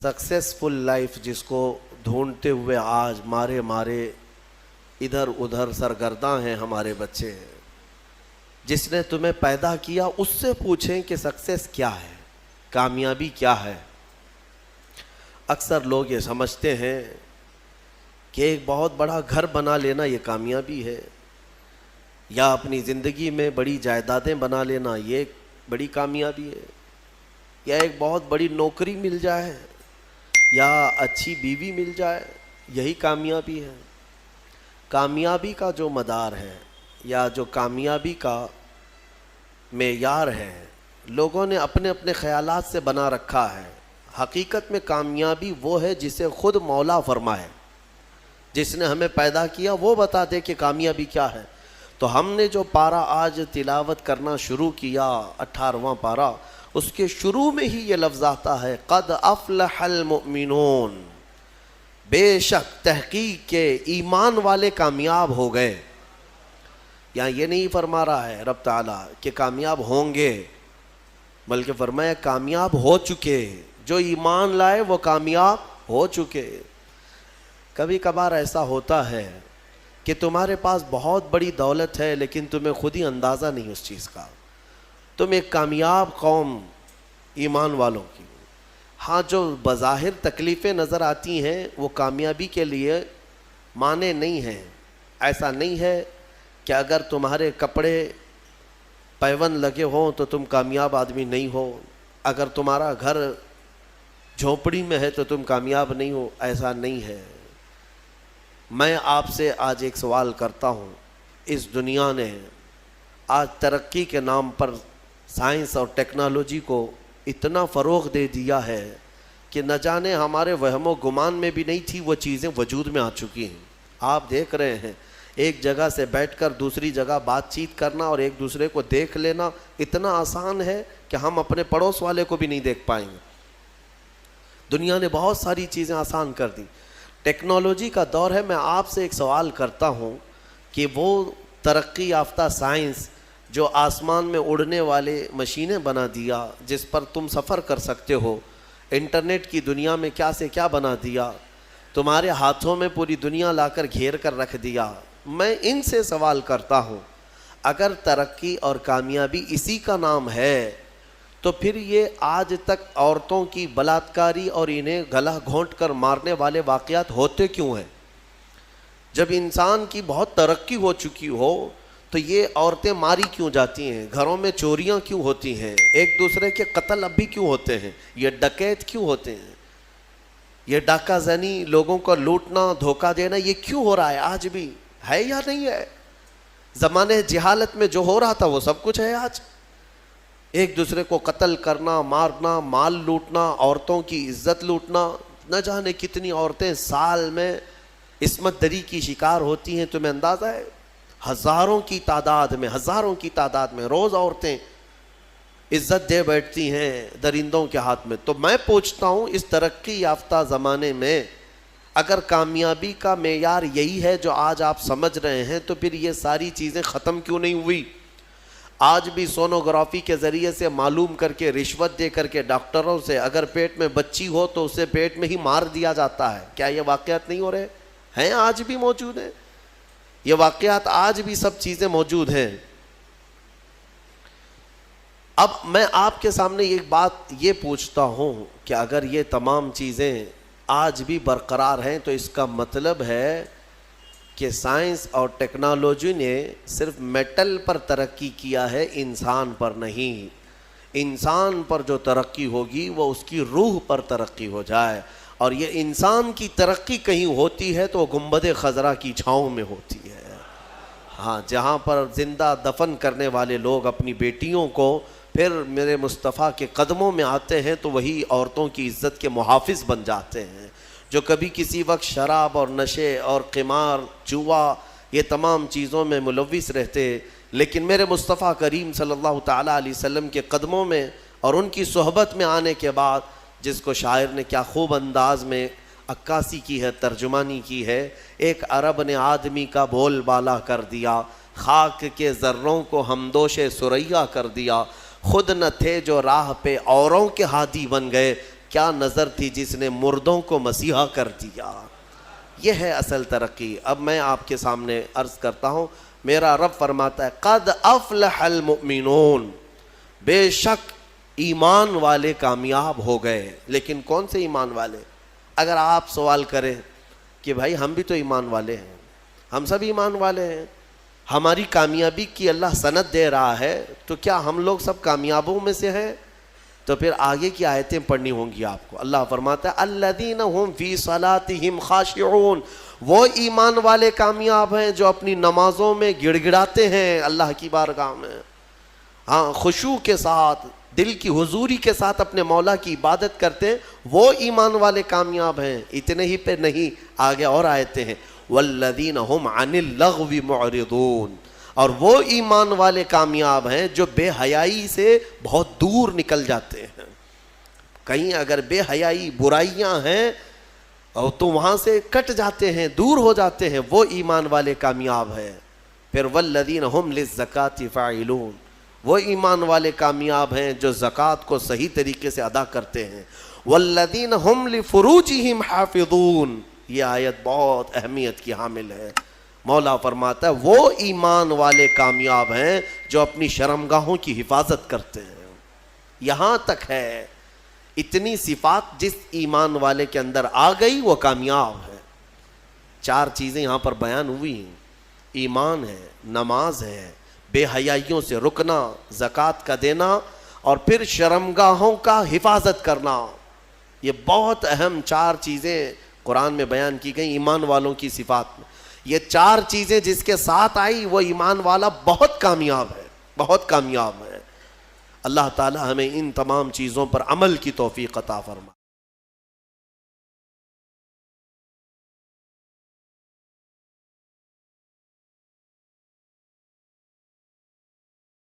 Successful life जिसको ढूंढते हुए आज मारे मारे इधर उधर सरगर्दा हैं हमारे बच्चे, जिसने तुम्हें पैदा किया उससे पूछें कि सक्सेस क्या है, कामयाबी क्या है। अक्सर लोग ये समझते हैं कि एक बहुत बड़ा घर बना लेना ये कामयाबी है, या अपनी ज़िंदगी में बड़ी जायदादें बना लेना ये एक बड़ी कामयाबी है, या एक बहुत बड़ी नौकरी मिल जाए, या अच्छी बीवी मिल जाए, यही कामयाबी है। कामयाबी का जो मदार है या जो कामयाबी का मेयार है, लोगों ने अपने अपने ख़यालात से बना रखा है। हकीकत में कामयाबी वो है जिसे खुद मौला फरमाए, जिसने हमें पैदा किया वो बता दे कि कामयाबी क्या है। तो हमने जो पारा आज तिलावत करना शुरू किया, 18वां पारा, उसके शुरू में ही ये लफ्ज़ आता है, क़द अफ़लहल मुमिनून, बेशक तहक़ीक़ के ईमान वाले कामयाब हो गए। यहाँ ये नहीं फरमा रहा है रब ताला कि कामयाब होंगे, बल्कि फरमाया कामयाब हो चुके, जो ईमान लाए वो कामयाब हो चुके। कभी कभार ऐसा होता है कि तुम्हारे पास बहुत बड़ी दौलत है लेकिन तुम्हें खुद ही अंदाज़ा नहीं उस चीज़ का। तुम एक कामयाब कौम ईमान वालों की, हाँ, जो बज़ाहिर तकलीफ़ें नज़र आती हैं वो कामयाबी के लिए माने नहीं हैं। ऐसा नहीं है कि अगर तुम्हारे कपड़े पैवन लगे हों तो तुम कामयाब आदमी नहीं हो, अगर तुम्हारा घर झोंपड़ी में है तो तुम कामयाब नहीं हो, ऐसा नहीं है। मैं आपसे आज एक सवाल करता हूँ, इस दुनिया ने आज तरक्की के नाम पर साइंस और टेक्नोलॉजी को इतना फ़रोग़ दे दिया है कि न जाने हमारे वहमो गुमान में भी नहीं थी वो चीज़ें वजूद में आ चुकी हैं। आप देख रहे हैं, एक जगह से बैठकर दूसरी जगह बातचीत करना और एक दूसरे को देख लेना इतना आसान है कि हम अपने पड़ोस वाले को भी नहीं देख पाएंगे। दुनिया ने बहुत सारी चीज़ें आसान कर दी, टेक्नोलॉजी का दौर है। मैं आपसे एक सवाल करता हूँ कि वो तरक्की याफ्ता साइंस जो आसमान में उड़ने वाले मशीनें बना दिया, जिस पर तुम सफ़र कर सकते हो, इंटरनेट की दुनिया में क्या से क्या बना दिया, तुम्हारे हाथों में पूरी दुनिया लाकर घेर कर रख दिया। मैं इनसे सवाल करता हूँ, अगर तरक्की और कामयाबी इसी का नाम है तो फिर ये आज तक औरतों की बलात्कारी और इन्हें गला घोंट कर मारने वाले वाक़यात होते क्यों हैं? जब इंसान की बहुत तरक्की हो चुकी हो तो ये औरतें मारी क्यों जाती हैं, घरों में चोरियां क्यों होती हैं, एक दूसरे के कत्ल अब भी क्यों होते हैं, ये डकैत क्यों होते हैं, ये डाका जनी, लोगों को लूटना, धोखा देना, ये क्यों हो रहा है? आज भी है या नहीं है? ज़माने जिहालत में जो हो रहा था वो सब कुछ है आज। एक दूसरे को कत्ल करना, मारना, माल लूटना, औरतों की इज्जत लूटना, न जाने कितनी औरतें साल में इस्मत दरी की शिकार होती हैं। तुम्हें अंदाज़ा है? हज़ारों की तादाद में रोज़ औरतें इज्जत दे बैठती हैं दरिंदों के हाथ में। तो मैं पूछता हूँ, इस तरक्की याफ्ता ज़माने में अगर कामयाबी का मेयार यही है जो आज आप समझ रहे हैं, तो फिर ये सारी चीज़ें ख़त्म क्यों नहीं हुई? आज भी सोनोग्राफी के ज़रिए से मालूम करके, रिश्वत दे करके डॉक्टरों से अगर पेट में बच्ची हो तो उसे पेट में ही मार दिया जाता है। क्या ये वाक़यात नहीं हो रहे हैं? आज भी मौजूद हैं ये वाक़यात, आज भी सब चीज़ें मौजूद हैं। अब मैं आपके सामने एक बात ये पूछता हूँ कि अगर ये तमाम चीज़ें आज भी बरकरार हैं तो इसका मतलब है कि साइंस और टेक्नोलॉजी ने सिर्फ मेटल पर तरक्की किया है, इंसान पर नहीं। इंसान पर जो तरक्की होगी वो उसकी रूह पर तरक्की हो जाए, और ये इंसान की तरक्की कहीं होती है तो गुंबद खज़रा की छाँव में होती है। हाँ, जहाँ पर ज़िंदा दफन करने वाले लोग अपनी बेटियों को फिर मेरे मुस्तफ़ा के कदमों में आते हैं तो वही औरतों की इज़्ज़त के मुहाफ़िज़ बन जाते हैं। जो कभी किसी वक्त शराब और नशे और क़िमार, जुआ, ये तमाम चीज़ों में मुलव्विस रहते, लेकिन मेरे मुस्तफ़ा करीम सल्लल्लाहु ताला अलैहि वसल्लम के कदमों में और उनकी सोहबत में आने के बाद, जिसको शायर ने क्या खूब अंदाज में अक्कासी की है, तर्जुमानी की है, एक अरब ने आदमी का बोल बाला कर दिया, खाक के ज़र्रों को हमदोशे सुरैया कर दिया, खुद न थे जो राह पे औरों के हादी बन गए, کیا نظر تھی جس نے مردوں کو مسیحا کر دیا. یہ ہے اصل ترقی. اب میں آپ کے سامنے عرض کرتا ہوں, میرا رب فرماتا ہے قد افلح المؤمنون, بے شک ایمان والے کامیاب ہو گئے. لیکن کون سے ایمان والے؟ اگر آپ سوال کریں کہ بھائی ہم بھی تو ایمان والے ہیں, ہم سب ایمان والے ہیں, ہماری کامیابی کی اللہ سند دے رہا ہے, تو کیا ہم لوگ سب کامیابوں میں سے ہیں؟ تو پھر آگے کی آیتیں پڑھنی ہوں گی آپ کو. اللہ فرماتا ہے الذین هم فی صلاتہم خاشعون, وہ ایمان والے کامیاب ہیں جو اپنی نمازوں میں گڑ گڑاتے ہیں اللہ کی بارگاہ میں, ہاں خشوع کے ساتھ, دل کی حضوری کے ساتھ اپنے مولا کی عبادت کرتے ہیں, وہ ایمان والے کامیاب ہیں. اتنے ہی پہ نہیں, آگے اور آیتیں ہیں والذین هم عن اللغو معرضون, اور وہ ایمان والے کامیاب ہیں جو بے حیائی سے بہت دور نکل جاتے ہیں. کہیں اگر بے حیائی برائیاں ہیں اور تو وہاں سے کٹ جاتے ہیں, دور ہو جاتے ہیں, وہ ایمان والے کامیاب ہیں. پھر والذین هم للزکاة فاعلون, وہ ایمان والے کامیاب ہیں جو زکوٰۃ کو صحیح طریقے سے ادا کرتے ہیں. والذین هم لفروجہم حافظون, یہ آیت بہت اہمیت کی حامل ہے. مولا فرماتا ہے وہ ایمان والے کامیاب ہیں جو اپنی شرمگاہوں کی حفاظت کرتے ہیں. یہاں تک ہے, اتنی صفات جس ایمان والے کے اندر آ گئی وہ کامیاب ہے. 4 چیزیں یہاں پر بیان ہوئی ہیں, ایمان ہے, نماز ہے, بے حیائیوں سے رکنا, زکوٰۃ کا دینا, اور پھر شرمگاہوں کا حفاظت کرنا. یہ بہت اہم 4 چیزیں قرآن میں بیان کی گئی ایمان والوں کی صفات میں. یہ 4 چیزیں جس کے ساتھ آئی وہ ایمان والا بہت کامیاب ہے, بہت کامیاب ہے. اللہ تعالی ہمیں ان تمام چیزوں پر عمل کی توفیق عطا فرمائے.